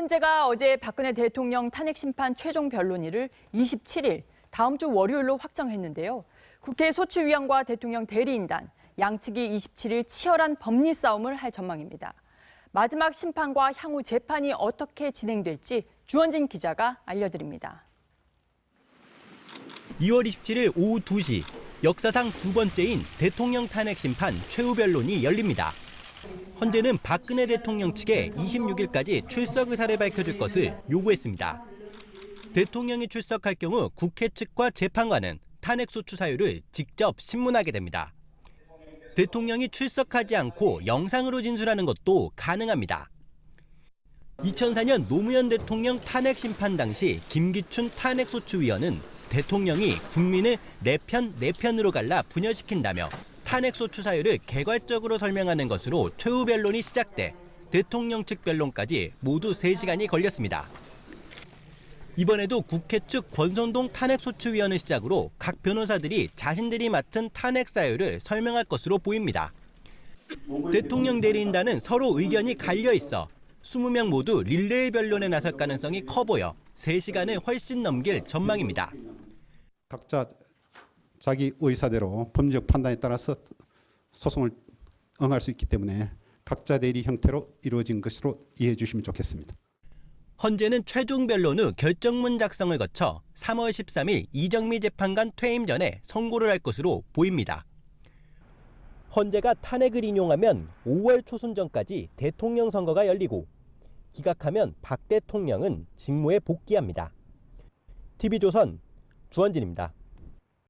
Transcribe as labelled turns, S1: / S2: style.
S1: 헌재가 어제 박근혜 대통령 탄핵 심판 최종 변론일을 27일, 다음 주 월요일로 확정했는데요. 국회 소추위원과 대통령 대리인단, 양측이 27일 치열한 법리 싸움을 할 전망입니다. 마지막 심판과 향후 재판이 어떻게 진행될지 주원진 기자가 알려드립니다.
S2: 2월 27일 오후 2시, 역사상 두 번째인 대통령 탄핵 심판 최후 변론이 열립니다. 헌재는 박근혜 대통령 측에 26일까지 출석 의사를 밝혀줄 것을 요구했습니다. 대통령이 출석할 경우 국회 측과 재판관은 탄핵소추 사유를 직접 신문하게 됩니다. 대통령이 출석하지 않고 영상으로 진술하는 것도 가능합니다. 2004년 노무현 대통령 탄핵 심판 당시 김기춘 탄핵소추위원은 대통령이 국민을 내 편으로 갈라 분열시킨다며 탄핵소추 사유를 개괄적으로 설명하는 것으로 최후 변론이 시작돼 대통령 측 변론까지 모두 3시간이 걸렸습니다. 이번에도 국회 측 권선동 탄핵소추위원을 시작으로 각 변호사들이 자신들이 맡은 탄핵 사유를 설명할 것으로 보입니다. 대통령 대리인단은 서로 의견이 갈려 있어 20명 모두 릴레이 변론에 나설 가능성이 커 보여 3시간을 훨씬 넘길 전망입니다.
S3: 각자 자기 의사대로 법리적 판단에 따라서 소송을 응할 수 있기 때문에 각자 대리 형태로 이루어진 것으로 이해해 주시면 좋겠습니다.
S2: 헌재는 최종 변론 후 결정문 작성을 거쳐 3월 13일 이정미 재판관 퇴임 전에 선고를 할 것으로 보입니다. 헌재가 탄핵을 인용하면 5월 초순 전까지 대통령 선거가 열리고 기각하면 박 대통령은 직무에 복귀합니다. TV조선 주원진입니다.